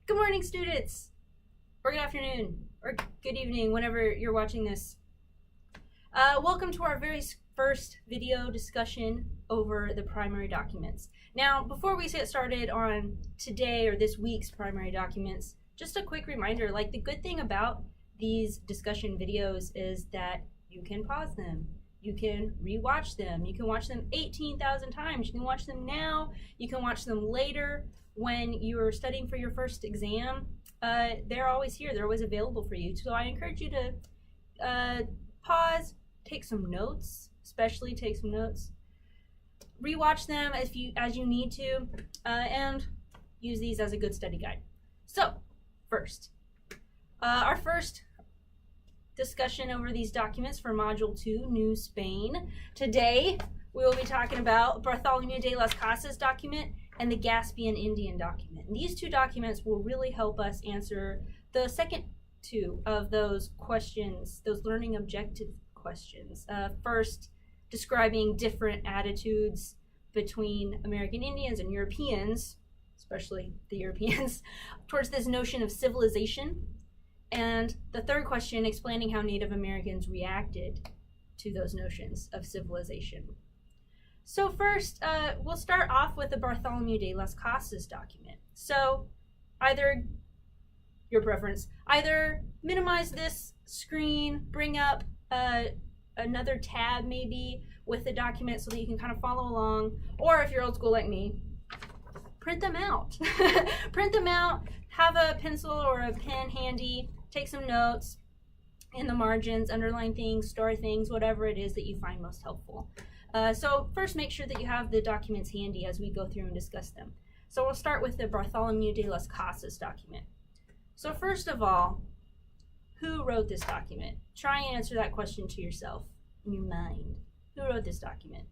Good morning, students, or good afternoon, or good evening, whenever you're watching this. Welcome to our very first video discussion over the primary documents. Now, before we get started on today or this week's primary documents, just a quick reminder, like the good thing about these discussion videos is that you can pause them. You can rewatch them. You can watch them 18,000 times. You can watch them now. You can watch them later when you're studying for your first exam. They're always here. They're always available for you. So I encourage you to pause, take some notes, especially take some notes. Rewatch them as you need to, and use these as a good study guide. So, first, our first discussion over these documents for Module 2, New Spain. Today, we will be talking about Bartholomew de las Casas document and the Gaspian Indian document. And these two documents will really help us answer the second two of those questions, those learning objective questions. First, describing different attitudes between American Indians and Europeans, especially the Europeans, towards this notion of civilization. And the third question, explaining how Native Americans reacted to those notions of civilization. So first, we'll start off with the Bartholomew de las Casas document. So either, your preference, either minimize this screen, bring up another tab maybe with the document so that you can kind of follow along, or if you're old school like me, print them out. Print them out, have a pencil or a pen handy, take some notes in the margins, underline things, star things, whatever it is that you find most helpful. So first, make sure that you have the documents handy as we go through and discuss them. So we'll start with the Bartholomew de las Casas document. So first of all, who wrote this document? Try and answer that question to yourself in your mind. Who wrote this document?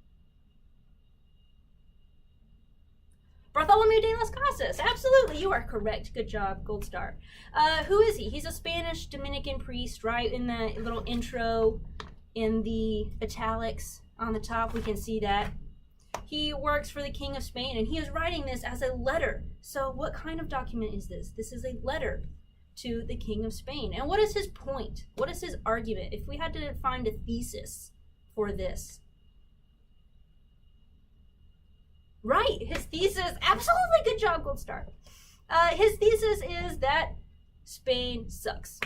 Bartholomew de las Casas. Absolutely, you are correct. Good job, gold star. Who is he? He's a Spanish Dominican priest, right? In the little intro in the italics on the top, we can see that. He works for the King of Spain, and he is writing this as a letter. So what kind of document is this? This is a letter to the King of Spain. And what is his point? What is his argument? If we had to find a thesis for this. Right, his thesis, absolutely, good job, gold star. His thesis is that Spain sucks.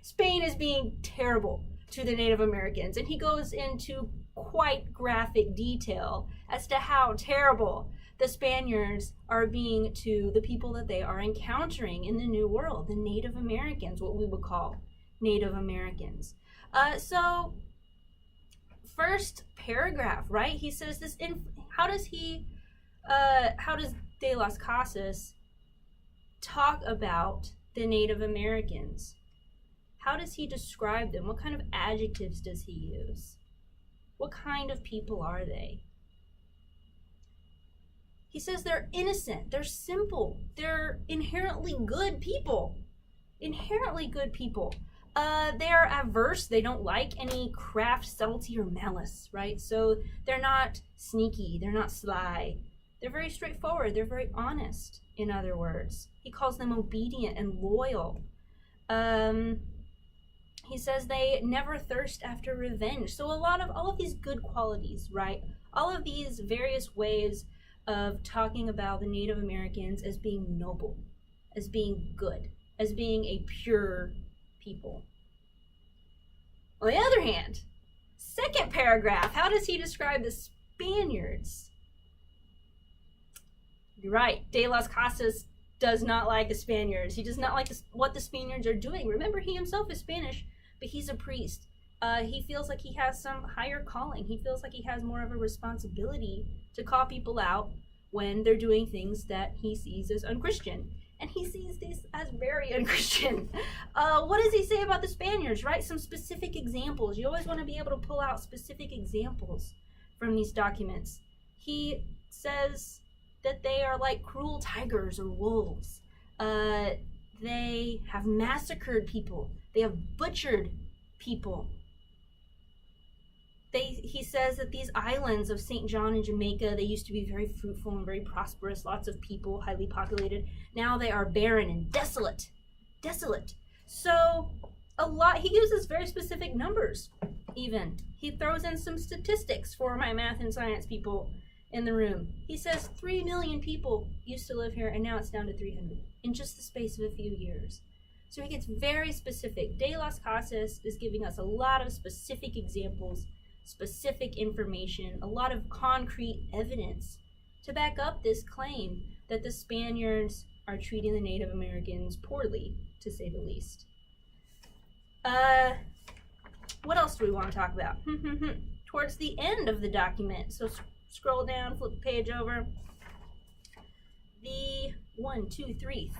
Spain is being terrible to the Native Americans, and he goes into quite graphic detail as to how terrible the Spaniards are being to the people that they are encountering in the New World, the Native Americans, what we would call Native Americans. So, first paragraph, right? He says this how does de las Casas talk about the Native Americans? How does he describe them? What kind of adjectives does he use? What kind of people are they? He says they're innocent, they're simple, they're inherently good people. Inherently good people. They are averse, they don't like any craft, subtlety, or malice, right? So they're not sneaky, they're not sly. They're very straightforward, they're very honest, in other words. He calls them obedient and loyal. He says they never thirst after revenge. So all of these good qualities, right? All of these various ways of talking about the Native Americans as being noble, as being good, as being a pure people. On the other hand, second paragraph, how does he describe the Spaniards? You're right, de las Casas does not like the Spaniards. He does not like what the Spaniards are doing. Remember, he himself is Spanish, but he's a priest. He feels like he has some higher calling. He feels like he has more of a responsibility to call people out when they're doing things that he sees as unchristian. And he sees these as very unchristian. What does he say about the Spaniards, right? Some specific examples. You always want to be able to pull out specific examples from these documents. He says that they are like cruel tigers or wolves. They have massacred people. They have butchered people. he says that these islands of St. John and Jamaica, they used to be very fruitful and very prosperous, lots of people, highly populated. Now they are barren and desolate. Desolate. So he uses very specific numbers even. He throws in some statistics for my math and science people in the room. He says 3 million people used to live here, and now it's down to 300 in just the space of a few years. So he gets very specific. De las Casas is giving us a lot of specific examples, specific information, a lot of concrete evidence to back up this claim that the Spaniards are treating the Native Americans poorly, to say the least. What else do we want to talk about? Towards the end of the document, so scroll down, flip the page over. The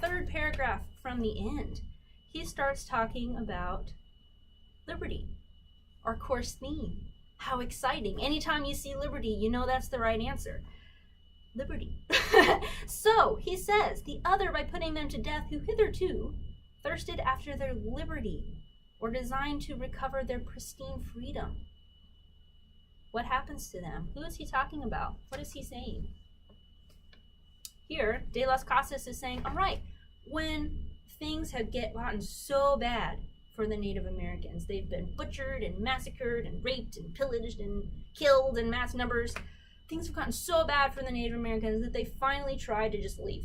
third paragraph from the end, he starts talking about liberty, our course theme. How exciting. Anytime you see liberty, you know that's the right answer. Liberty. So, he says, the other by putting them to death who hitherto thirsted after their liberty or designed to recover their pristine freedom. What happens to them? Who is he talking about? What is he saying? Here, De las Casas is saying, all right, when things have gotten so bad for the Native Americans, they've been butchered and massacred and raped and pillaged and killed in mass numbers, things have gotten so bad for the Native Americans that they finally tried to just leave.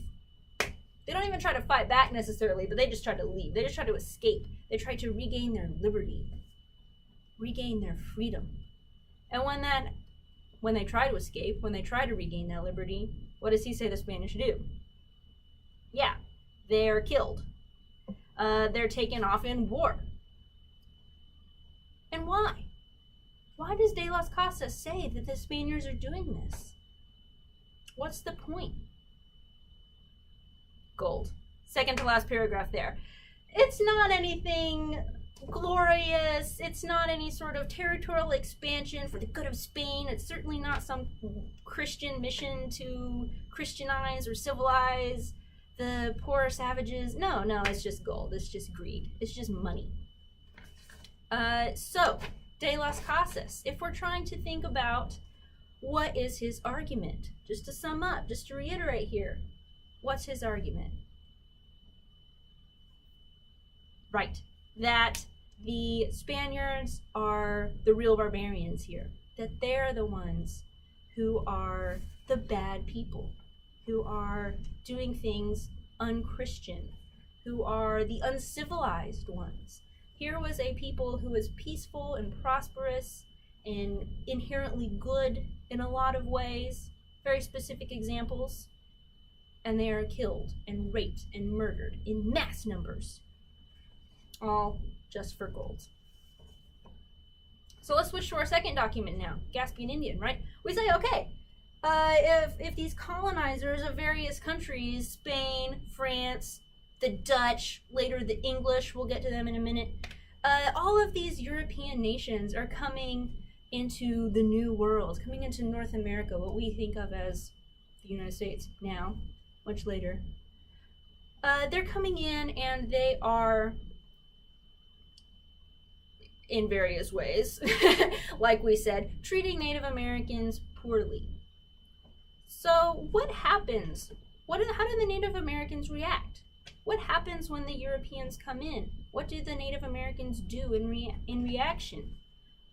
They don't even try to fight back necessarily, but they just try to leave. They just try to escape. They try to regain their liberty, regain their freedom. And when they try to escape, when they try to regain that liberty, what does he say the Spanish do? Yeah, they're killed. They're taken off in war. And why? Why does De las Casas say that the Spaniards are doing this? What's the point? Gold. Second to last paragraph there. It's not anything glorious. It's not any sort of territorial expansion for the good of Spain. It's certainly not some Christian mission to Christianize or civilize the poor savages. No, it's just gold. It's just greed. It's just money. So, De las Casas, if we're trying to think about what is his argument, just to sum up, just to reiterate here, what's his argument? Right, that the Spaniards are the real barbarians here, that they're the ones who are the bad people, who are doing things unchristian, who are the uncivilized ones. Here was a people who was peaceful and prosperous and inherently good in a lot of ways, very specific examples, and they are killed and raped and murdered in mass numbers, all just for gold. So let's switch to our second document now, Gaspian Indian, right? We say, okay, if these colonizers of various countries, Spain, France, the Dutch, later the English, we'll get to them in a minute, all of these European nations are coming into the New World, coming into North America, what we think of as the United States now, much later. They're coming in and they are, in various ways, like we said, treating Native Americans poorly. So what happens? How do the Native Americans react? What happens when the Europeans come in? What do the Native Americans do in reaction?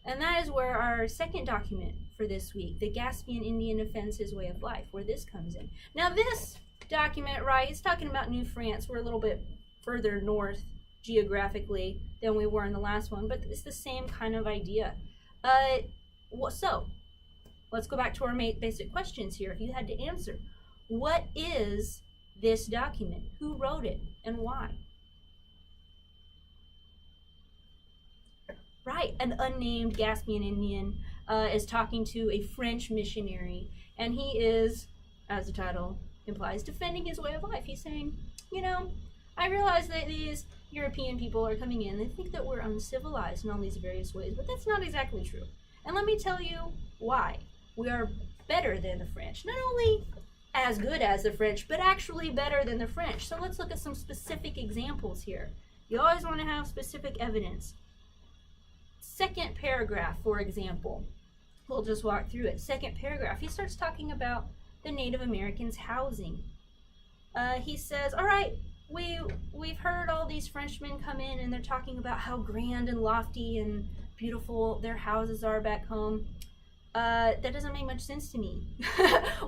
And that is where our second document for this week, the Gaspian Indian Defends His Way of Life, where this comes in. Now this document, right, it's talking about New France. We're a little bit further north geographically than we were in the last one, but it's the same kind of idea. So, let's go back to our basic questions here. If you had to answer, what is this document? Who wrote it and why? Right, an unnamed Gaspian Indian is talking to a French missionary, and he is, as the title implies, defending his way of life. He's saying, you know, I realize that these European people are coming in, they think that we're uncivilized in all these various ways, but that's not exactly true. And let me tell you why. We are better than the French. Not only as good as the French, but actually better than the French. So let's look at some specific examples here. You always want to have specific evidence. Second paragraph, for example. We'll just walk through it. Second paragraph, he starts talking about the Native Americans' housing. He says, all right, we've heard all these Frenchmen come in and they're talking about how grand and lofty and beautiful their houses are back home. That doesn't make much sense to me.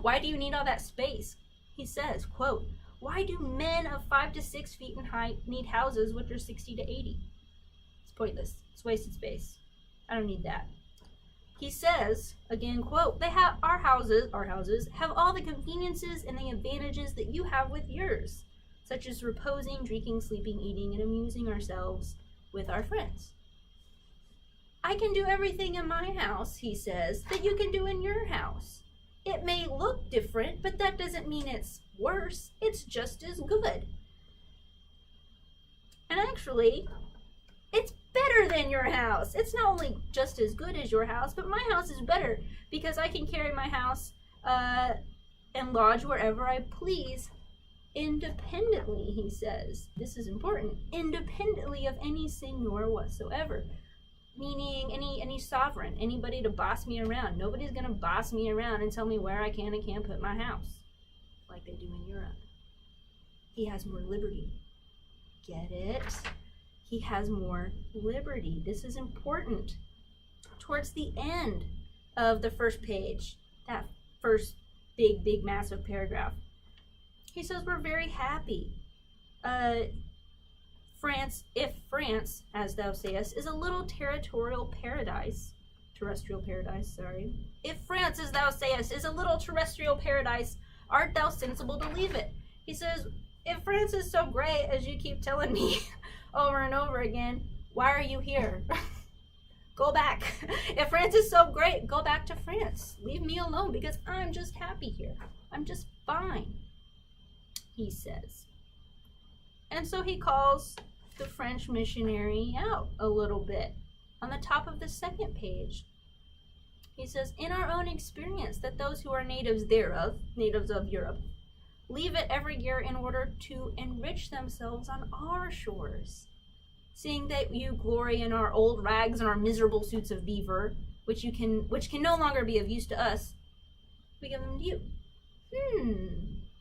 Why do you need all that space? He says, quote, why do men of 5 to 6 feet in height need houses which are 60 to 80? It's pointless. It's wasted space. I don't need that. He says, again, quote, our houses have all the conveniences and the advantages that you have with yours, such as reposing, drinking, sleeping, eating, and amusing ourselves with our friends. I can do everything in my house, he says, that you can do in your house. It may look different, but that doesn't mean it's worse. It's just as good. And actually, it's better than your house. It's not only just as good as your house, but my house is better because I can carry my house and lodge wherever I please independently, he says. This is important. Independently of any seigneur whatsoever. Meaning any sovereign, anybody to boss me around. Nobody's going to boss me around and tell me where I can and can't put my house like they do in Europe. He has more liberty. Get it? He has more liberty. This is important. Towards the end of the first page, that first big, massive paragraph, he says, we're very happy. If France, as thou sayest, is a little terrestrial paradise, if France, as thou sayest, is a little terrestrial paradise, art thou sensible to leave it? He says, if France is so great, as you keep telling me over and over again, why are you here? Go back. If France is so great, go back to France. Leave me alone because I'm just happy here. I'm just fine, he says. And so he calls the French missionary out a little bit. On the top of the second page, he says, in our own experience, that those who are natives thereof, natives of Europe, leave it every year in order to enrich themselves on our shores. Seeing that you glory in our old rags and our miserable suits of beaver, which can no longer be of use to us, we give them to you.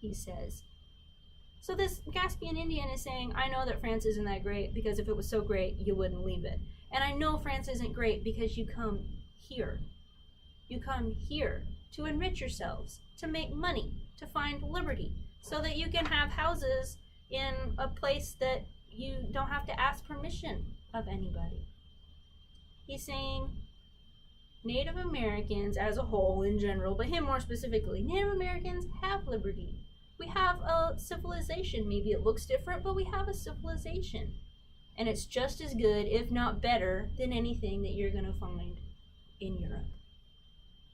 He says. So this Caspian Indian is saying, I know that France isn't that great because if it was so great, you wouldn't leave it. And I know France isn't great because you come here. You come here to enrich yourselves, to make money, to find liberty, so that you can have houses in a place that you don't have to ask permission of anybody. He's saying Native Americans as a whole in general, but him more specifically, Native Americans have liberty. We have a civilization. Maybe it looks different, but we have a civilization. And it's just as good, if not better, than anything that you're going to find in Europe.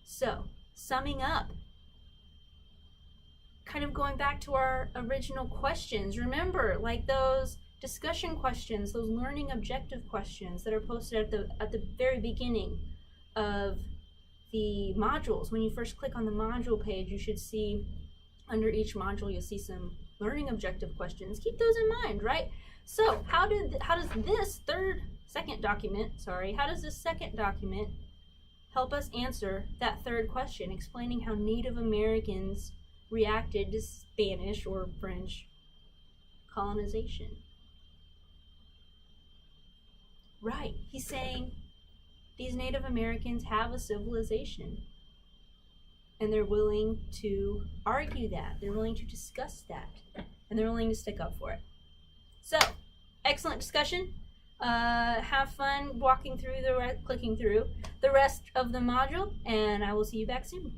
So, summing up, kind of going back to our original questions, remember, like those discussion questions, those learning objective questions that are posted at the very beginning of the modules. When you first click on the module page, you should see under each module, you'll see some learning objective questions. Keep those in mind, right? So how does this second document help us answer that third question, explaining how Native Americans reacted to Spanish or French colonization? Right, he's saying these Native Americans have a civilization. And they're willing to argue that. They're willing to discuss that. And they're willing to stick up for it. So, excellent discussion. Have fun walking through clicking through the rest of the module. And I will see you back soon.